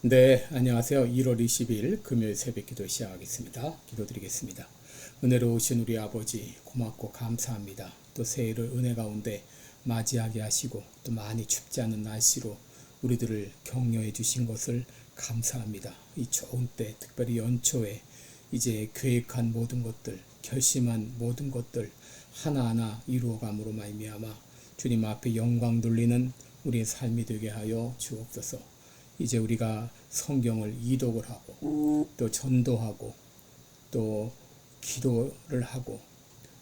네, 안녕하세요. 1월 20일 금요일 새벽 기도 시작하겠습니다. 기도드리겠습니다. 은혜로우신 우리 아버지 고맙고 감사합니다. 또 새해를 은혜 가운데 맞이하게 하시고 또 많이 춥지 않은 날씨로 우리들을 격려해 주신 것을 감사합니다. 이 좋은 때 특별히 연초에 이제 계획한 모든 것들, 결심한 모든 것들 하나하나 이루어감으로 말미암아 주님 앞에 영광 돌리는 우리의 삶이 되게 하여 주옵소서. 이제 우리가 성경을 이독을 하고 또 전도하고 또 기도를 하고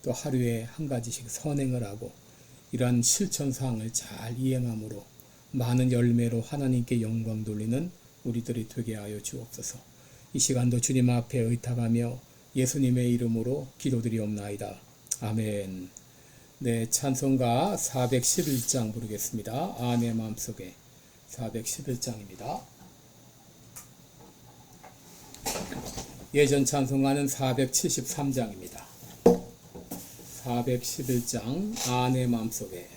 또 하루에 한 가지씩 선행을 하고 이러한 실천사항을 잘 이행함으로 많은 열매로 하나님께 영광 돌리는 우리들이 되게 하여 주옵소서. 이 시간도 주님 앞에 의탁하며 예수님의 이름으로 기도드리옵나이다. 아멘. 네, 찬송가 411장 부르겠습니다. 내 마음속에 411장입니다. 예전 찬송가는 473장입니다. 411장 내 마음속에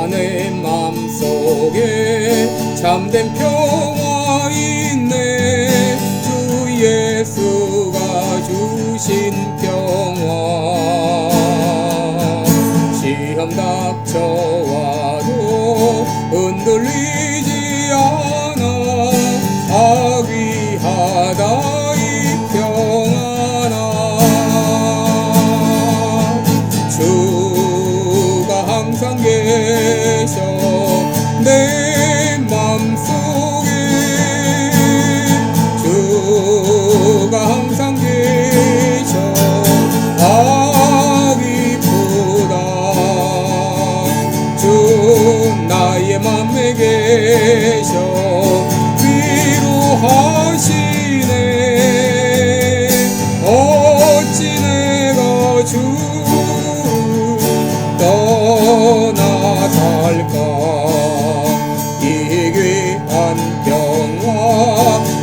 내 마음속에 참된 평화 있네 주 예수가 주신 평화 시험 닥쳐와도 흔들리지 않아 아귀하다 이 평안아 주가 항상 계셔 내 맘속에 주가 항상 계셔 나의 맘에 계셔 위로하시네 어찌 내가 주 떠나 살까 이 귀한 평화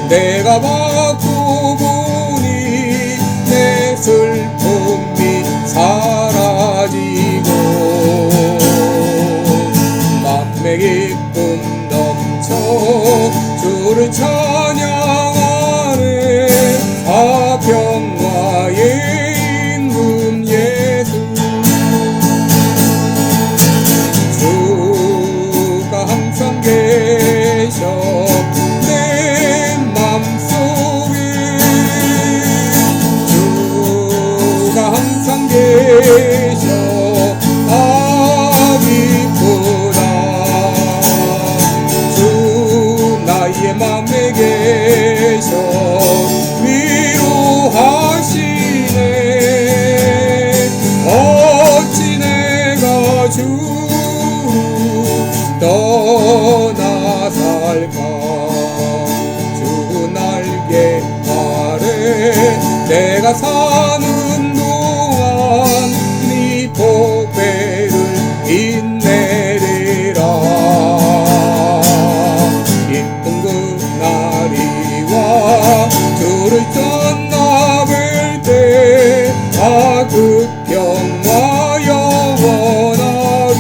내가 받고 보니 내 슬픔이 사라지고 내 기쁨 넘쳐 주를 찬양하네 평화의 임금 예수 주가 항상 계셔 내 맘속에 주가 항상 계셔 나의 맘에 계셔 위로하시네 어찌 내가 주를 떠나 살까 주 날개 아래 내가 사는 동안 네 보배를 인내리라 주를 떠나뵐 때 그 평화 영원하리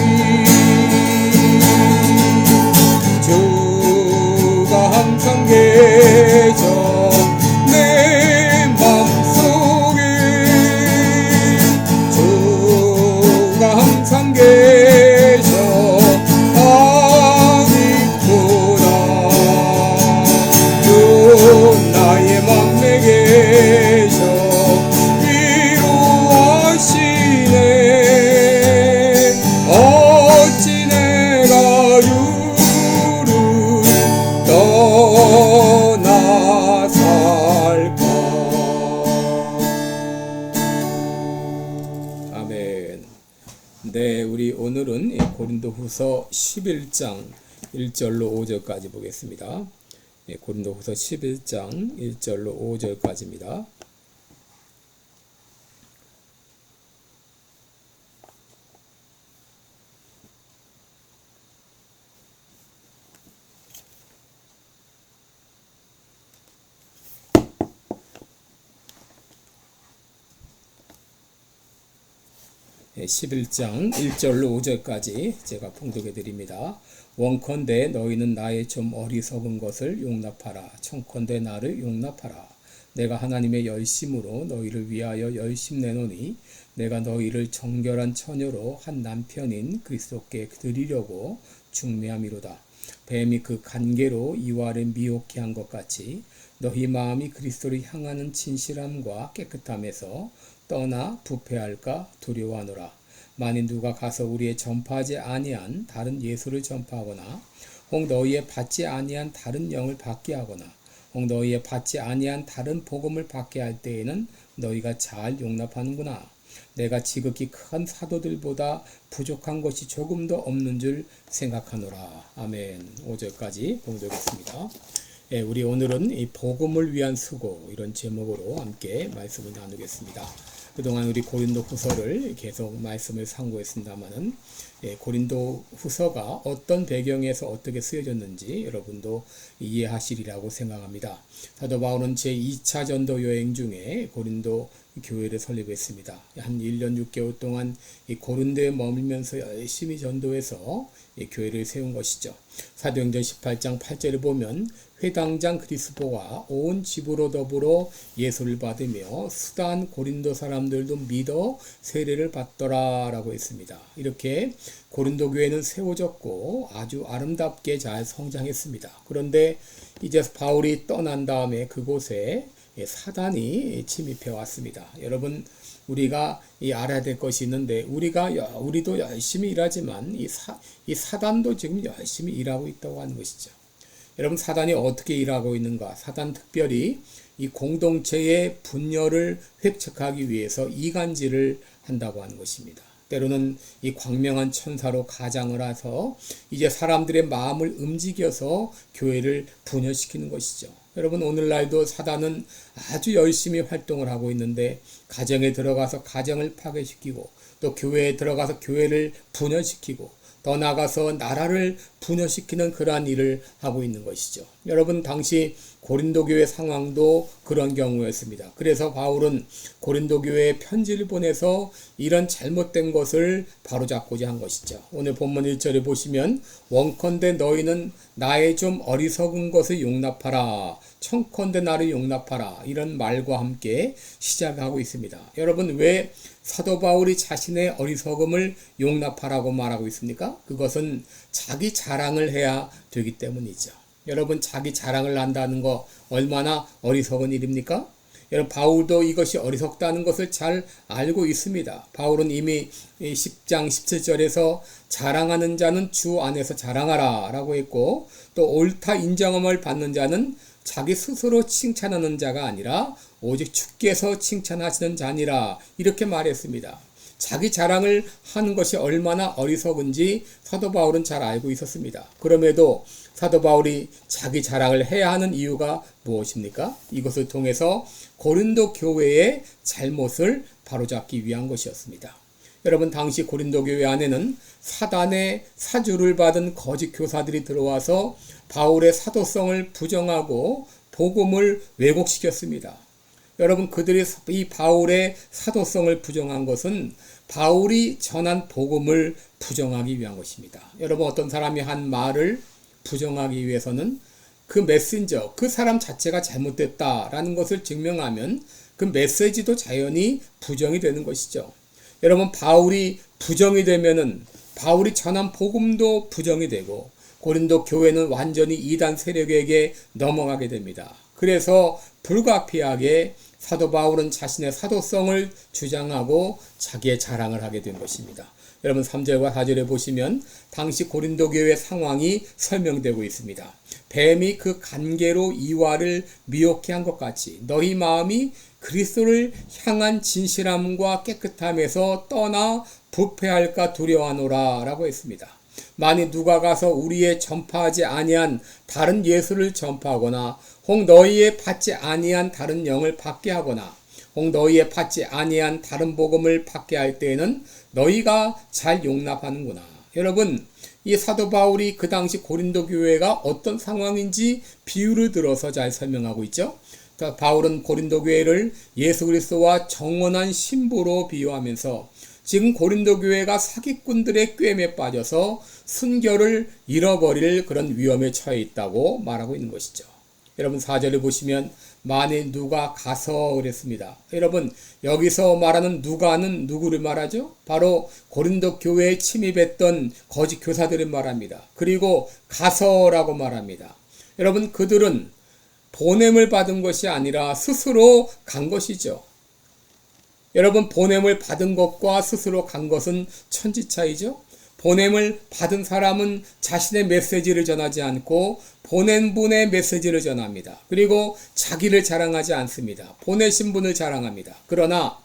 주가 항상 계셔 내 맘속에 주가 항상 계셔 나의 맘에 계셔 위로하시네 어찌 내가 주를 떠나 살까. 아멘. 네, 우리 오늘은 고린도후서 11장 1절로 5절까지 보겠습니다. 고린도후서 11장 1절로 5절까지입니다. 11장 1절로 5절까지 제가 봉독해 드립니다. 원컨대 너희는 나의 좀 어리석은 것을 용납하라. 청컨대 나를 용납하라. 내가 하나님의 열심으로 너희를 위하여 열심 내노니 내가 너희를 정결한 처녀로 한 남편인 그리스도께 드리려고 중매함이로다. 뱀이 그 간계로 이와를 미혹해 한 것 같이 너희 마음이 그리스도를 향하는 진실함과 깨끗함에서 떠나 부패할까 두려워하노라. 만일 누가 가서 우리의 전파하지 아니한 다른 예수를 전파하거나 혹 너희의 받지 아니한 다른 영을 받게 하거나 혹 너희의 받지 아니한 다른 복음을 받게 할 때에는 너희가 잘 용납하는구나. 내가 지극히 큰 사도들보다 부족한 것이 조금도 없는 줄 생각하노라. 아멘. 5절까지 봉독했습니다. 우리 오늘은 이 복음을 위한 수고 이런 제목으로 함께 말씀을 나누겠습니다. 그동안 우리 고린도 후서를 계속 말씀을 상고했습니다만은 고린도 후서가 어떤 배경에서 어떻게 쓰여졌는지 여러분도 이해하시리라고 생각합니다. 사도 바울은 제2차 전도 여행 중에 고린도 교회를 설립했습니다. 한 1년 6개월 동안 이 고린도에 머물면서 열심히 전도해서 이 교회를 세운 것이죠. 사도행전 18장 8절을 보면 회당장 그리스도와 온 집으로 더불어 예수를 받으며 수단 고린도 사람들도 믿어 세례를 받더라 라고 했습니다. 이렇게 고린도 교회는 세워졌고 아주 아름답게 잘 성장했습니다. 그런데 이제 바울이 떠난 다음에 그곳에 사단이 침입해 왔습니다. 여러분, 우리가 알아야 될 것이 있는데 우리도 열심히 일하지만 이 사단도 지금 열심히 일하고 있다고 하는 것이죠. 여러분, 사단이 어떻게 일하고 있는가? 사단 특별히 이 공동체의 분열을 획책하기 위해서 이간질을 한다고 하는 것입니다. 때로는 이 광명한 천사로 가장을 해서 이제 사람들의 마음을 움직여서 교회를 분열시키는 것이죠. 여러분, 오늘날도 사단은 아주 열심히 활동을 하고 있는데 가정에 들어가서 가정을 파괴시키고 또 교회에 들어가서 교회를 분열시키고 더 나아가서 나라를 분열시키는 그러한 일을 하고 있는 것이죠. 여러분, 당시 고린도 교회 상황도 그런 경우였습니다. 그래서 바울은 고린도 교회에 편지를 보내서 이런 잘못된 것을 바로잡고자 한 것이죠. 오늘 본문 1절에 보시면 원컨대 너희는 나의 좀 어리석은 것을 용납하라. 청컨대 나를 용납하라. 이런 말과 함께 시작하고 있습니다. 여러분, 왜 사도 바울이 자신의 어리석음을 용납하라고 말하고 있습니까? 그것은 자기 자랑을 해야 되기 때문이죠. 여러분, 자기 자랑을 한다는 거 얼마나 어리석은 일입니까? 여러분, 바울도 이것이 어리석다는 것을 잘 알고 있습니다. 바울은 이미 10장 17절에서 자랑하는 자는 주 안에서 자랑하라 라고 했고, 또 옳다 인정함을 받는 자는 자기 스스로 칭찬하는 자가 아니라 오직 주께서 칭찬하시는 자니라 이렇게 말했습니다. 자기 자랑을 하는 것이 얼마나 어리석은지 사도 바울은 잘 알고 있었습니다. 그럼에도 사도 바울이 자기 자랑을 해야 하는 이유가 무엇입니까? 이것을 통해서 고린도 교회의 잘못을 바로잡기 위한 것이었습니다. 여러분, 당시 고린도 교회 안에는 사단의 사주를 받은 거짓 교사들이 들어와서 바울의 사도성을 부정하고 복음을 왜곡시켰습니다. 여러분, 그들이 이 바울의 사도성을 부정한 것은 바울이 전한 복음을 부정하기 위한 것입니다. 여러분, 어떤 사람이 한 말을 부정하기 위해서는 그 메신저, 그 사람 자체가 잘못됐다라는 것을 증명하면 그 메시지도 자연히 부정이 되는 것이죠. 여러분, 바울이 부정이 되면은 바울이 전한 복음도 부정이 되고 고린도 교회는 완전히 이단 세력에게 넘어가게 됩니다. 그래서 불가피하게 사도 바울은 자신의 사도성을 주장하고 자기의 자랑을 하게 된 것입니다. 여러분, 3절과 4절에 보시면 당시 고린도 교회 상황이 설명되고 있습니다. 뱀이 그 간계로 이와를 미혹해 한 것 같이 너희 마음이 그리스도를 향한 진실함과 깨끗함에서 떠나 부패할까 두려워하노라 라고 했습니다. 만일 누가 가서 우리의 전파하지 아니한 다른 예수를 전파하거나 혹 너희의 받지 아니한 다른 영을 받게 하거나 혹 너희의 받지 아니한 다른 복음을 받게 할 때에는 너희가 잘 용납하는구나. 여러분, 이 사도 바울이 그 당시 고린도 교회가 어떤 상황인지 비유를 들어서 잘 설명하고 있죠. 바울은 고린도 교회를 예수 그리스도와 정원한 신부로 비유하면서 지금 고린도 교회가 사기꾼들의 꿰매에 빠져서 순결을 잃어버릴 그런 위험에 처해 있다고 말하고 있는 것이죠. 여러분 4절에 보시면 만일 누가 가서 그랬습니다. 여러분 여기서 말하는 누가는 누구를 말하죠? 바로 고린도 교회에 침입했던 거짓 교사들을 말합니다. 그리고 가서라고 말합니다. 여러분 그들은 보냄을 받은 것이 아니라 스스로 간 것이죠. 여러분 보냄을 받은 것과 스스로 간 것은 천지차이죠. 보냄을 받은 사람은 자신의 메시지를 전하지 않고 보낸 분의 메시지를 전합니다. 그리고 자기를 자랑하지 않습니다. 보내신 분을 자랑합니다. 그러나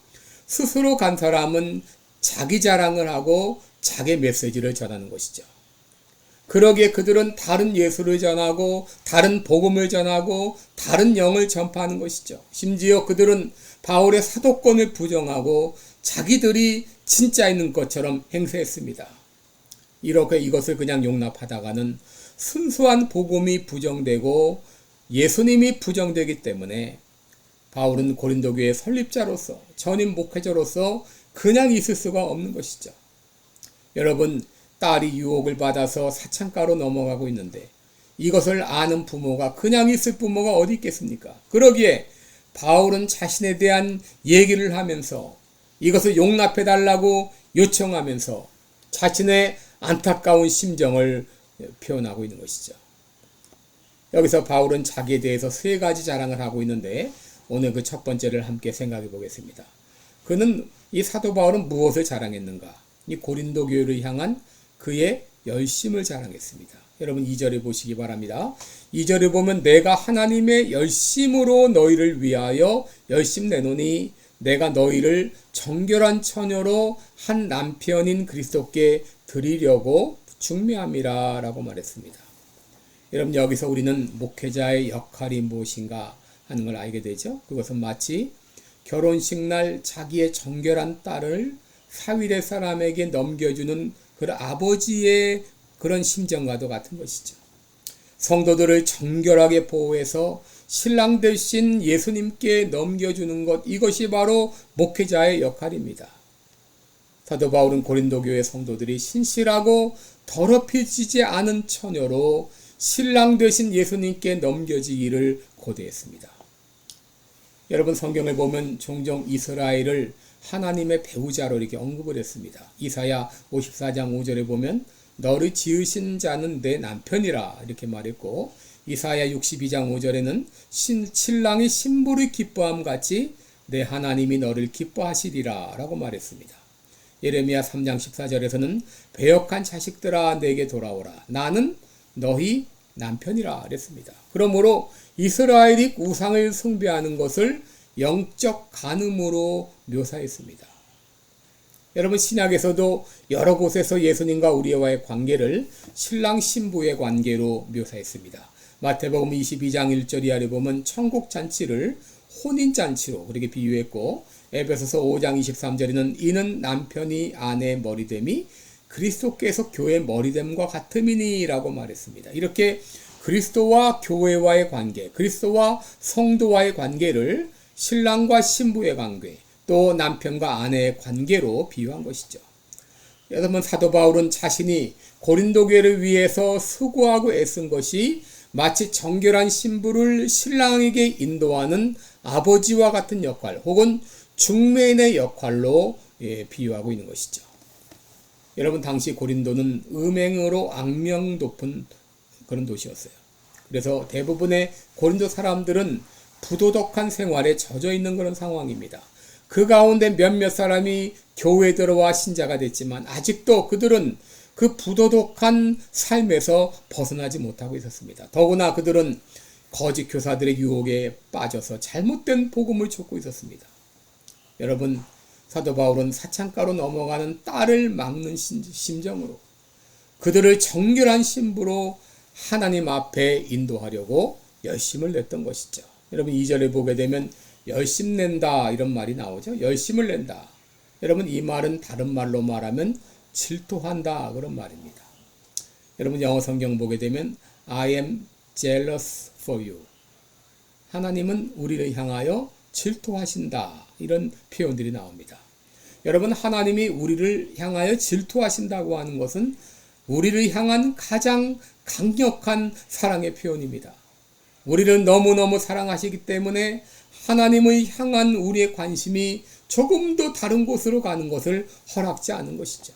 스스로 간 사람은 자기 자랑을 하고 자기 메시지를 전하는 것이죠. 그러기에 그들은 다른 예수를 전하고 다른 복음을 전하고 다른 영을 전파하는 것이죠. 심지어 그들은 바울의 사도권을 부정하고 자기들이 진짜인 것처럼 행세했습니다. 이렇게 이것을 그냥 용납하다가는 순수한 복음이 부정되고 예수님이 부정되기 때문에 바울은 고린도 교회 설립자로서 전임 목회자로서 그냥 있을 수가 없는 것이죠. 여러분 딸이 유혹을 받아서 사창가로 넘어가고 있는데 이것을 아는 부모가 그냥 있을 부모가 어디 있겠습니까? 그러기에 바울은 자신에 대한 얘기를 하면서 이것을 용납해달라고 요청하면서 자신의 안타까운 심정을 표현하고 있는 것이죠. 여기서 바울은 자기에 대해서 세 가지 자랑을 하고 있는데 오늘 그 첫 번째를 함께 생각해 보겠습니다. 그는 이 사도 바울은 무엇을 자랑했는가? 이 고린도 교회를 향한 그의 열심을 자랑했습니다. 여러분 2절에 보시기 바랍니다. 2절에 보면 내가 하나님의 열심으로 너희를 위하여 열심 내노니 내가 너희를 정결한 처녀로 한 남편인 그리스도께 드리려고 중매함이라 라고 말했습니다. 여러분 여기서 우리는 목회자의 역할이 무엇인가 하는 걸 알게 되죠. 그것은 마치 결혼식 날 자기의 정결한 딸을 사위의 사람에게 넘겨주는 그 아버지의 그런 심정과도 같은 것이죠. 성도들을 정결하게 보호해서 신랑 되신 예수님께 넘겨주는 것, 이것이 바로 목회자의 역할입니다. 사도 바울은 고린도 교회 성도들이 신실하고 더럽혀지지 않은 처녀로 신랑 되신 예수님께 넘겨지기를 고대했습니다. 여러분 성경을 보면 종종 이스라엘을 하나님의 배우자로 이렇게 언급을 했습니다. 이사야 54장 5절에 보면 너를 지으신 자는 내 남편이라 이렇게 말했고 이사야 62장 5절에는 신랑이 신부를 기뻐함 같이 내 하나님이 너를 기뻐하시리라 라고 말했습니다. 예레미야 3장 14절에서는 배역한 자식들아 내게 돌아오라 나는 너희 남편이라 그랬습니다. 그러므로 이스라엘이 우상을 숭배하는 것을 영적 간음으로 묘사했습니다. 여러분 신약에서도 여러 곳에서 예수님과 우리와의 관계를 신랑 신부의 관계로 묘사했습니다. 마태복음 22장 1절 이하를 보면 천국 잔치를 혼인 잔치로 그렇게 비유했고 에베소서 5장 23절에는 이는 남편이 아내의 머리됨이 그리스도께서 교회의 머리됨과 같음이니 라고 말했습니다. 이렇게 그리스도와 교회와의 관계, 그리스도와 성도와의 관계를 신랑과 신부의 관계, 또 남편과 아내의 관계로 비유한 것이죠. 여러분 사도 바울은 자신이 고린도 교회를 위해서 수고하고 애쓴 것이 마치 정결한 신부를 신랑에게 인도하는 아버지와 같은 역할 혹은 중매인의 역할로 비유하고 있는 것이죠. 여러분 당시 고린도는 음행으로 악명 높은 그런 도시였어요. 그래서 대부분의 고린도 사람들은 부도덕한 생활에 젖어 있는 그런 상황입니다. 그 가운데 몇몇 사람이 교회에 들어와 신자가 됐지만 아직도 그들은 그 부도덕한 삶에서 벗어나지 못하고 있었습니다. 더구나 그들은 거짓 교사들의 유혹에 빠져서 잘못된 복음을 쫓고 있었습니다. 여러분 사도 바울은 사창가로 넘어가는 딸을 막는 심정으로 그들을 정결한 신부로 하나님 앞에 인도하려고 열심을 냈던 것이죠. 여러분 2절에 보게 되면 열심 낸다 이런 말이 나오죠. 열심을 낸다. 여러분 이 말은 다른 말로 말하면 질투한다 그런 말입니다. 여러분 영어 성경 보게 되면 I am jealous for you. 하나님은 우리를 향하여 질투하신다 이런 표현들이 나옵니다. 여러분, 하나님이 우리를 향하여 질투하신다고 하는 것은 우리를 향한 가장 강력한 사랑의 표현입니다. 우리를 너무너무 사랑하시기 때문에 하나님을 향한 우리의 관심이 조금도 다른 곳으로 가는 것을 허락지 않은 것이죠.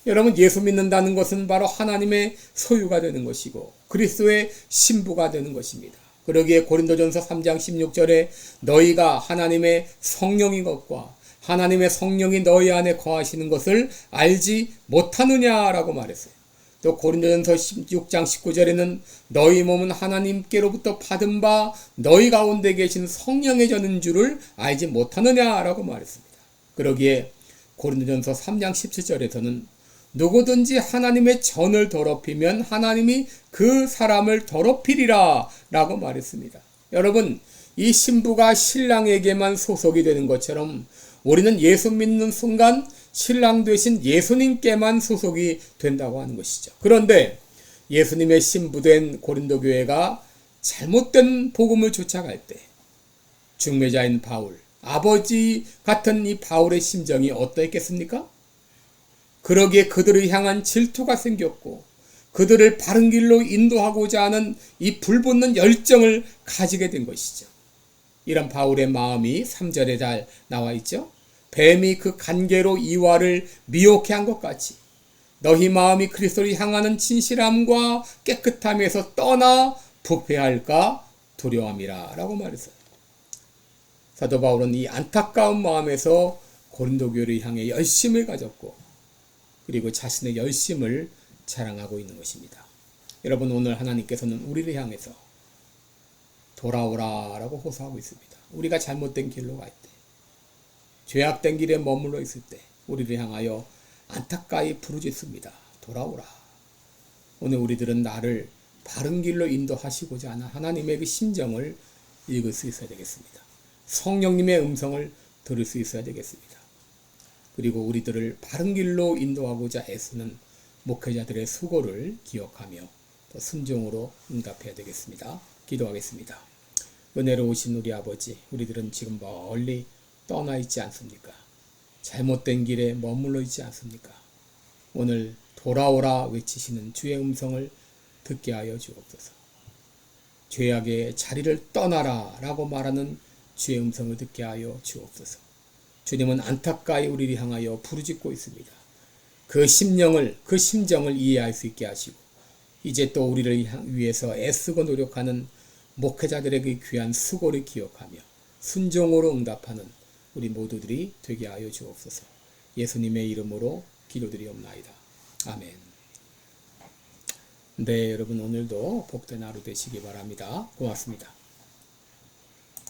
여러분, 예수 믿는다는 것은 바로 하나님의 소유가 되는 것이고 그리스도의 신부가 되는 것입니다. 그러기에 고린도전서 3장 16절에 너희가 하나님의 성령인 것과 하나님의 성령이 너희 안에 거하시는 것을 알지 못하느냐라고 말했어요. 또 고린도전서 16장 19절에는 너희 몸은 하나님께로부터 받은 바 너희 가운데 계신 성령의 전인 줄을 알지 못하느냐라고 말했습니다. 그러기에 고린도전서 3장 17절에서는 누구든지 하나님의 전을 더럽히면 하나님이 그 사람을 더럽히리라 라고 말했습니다. 여러분, 이 신부가 신랑에게만 소속이 되는 것처럼 우리는 예수 믿는 순간 신랑 되신 예수님께만 소속이 된다고 하는 것이죠. 그런데 예수님의 신부된 고린도 교회가 잘못된 복음을 쫓아갈 때 중매자인 바울, 아버지 같은 이 바울의 심정이 어떠했겠습니까? 그러기에 그들을 향한 질투가 생겼고 그들을 바른 길로 인도하고자 하는 이 불붙는 열정을 가지게 된 것이죠. 이런 바울의 마음이 3절에 잘 나와 있죠. 뱀이 그 간계로 이와를 미혹해 한 것 같이 너희 마음이 그리스도를 향하는 진실함과 깨끗함에서 떠나 부패할까 두려움이라 라고 말했어요. 사도 바울은 이 안타까운 마음에서 고린도 교회를 향해 열심을 가졌고 그리고 자신의 열심을 자랑하고 있는 것입니다. 여러분, 오늘 하나님께서는 우리를 향해서 돌아오라 라고 호소하고 있습니다. 우리가 잘못된 길로 갈 때, 죄악된 길에 머물러 있을 때 우리를 향하여 안타까이 부르짖습니다. 돌아오라. 오늘 우리들은 나를 바른 길로 인도하시고자 하는 하나님의 그 심정을 읽을 수 있어야 되겠습니다. 성령님의 음성을 들을 수 있어야 되겠습니다. 그리고 우리들을 바른 길로 인도하고자 애쓰는 목회자들의 수고를 기억하며 또 순종으로 응답해야 되겠습니다. 기도하겠습니다. 은혜로우신 우리 아버지, 우리들은 지금 멀리 떠나 있지 않습니까? 잘못된 길에 머물러 있지 않습니까? 오늘 돌아오라 외치시는 주의 음성을 듣게 하여 주옵소서. 죄악의 자리를 떠나라 라고 말하는 주의 음성을 듣게 하여 주옵소서. 주님은 안타까이 우리를 향하여 부르짖고 있습니다. 그 심정을 이해할 수 있게 하시고 이제 또 우리를 위해서 애쓰고 노력하는 목회자들의 그 귀한 수고를 기억하며 순종으로 응답하는 우리 모두들이 되게 하여 주옵소서. 예수님의 이름으로 기도드리옵나이다. 아멘. 네, 여러분, 오늘도 복된 하루 되시기 바랍니다. 고맙습니다.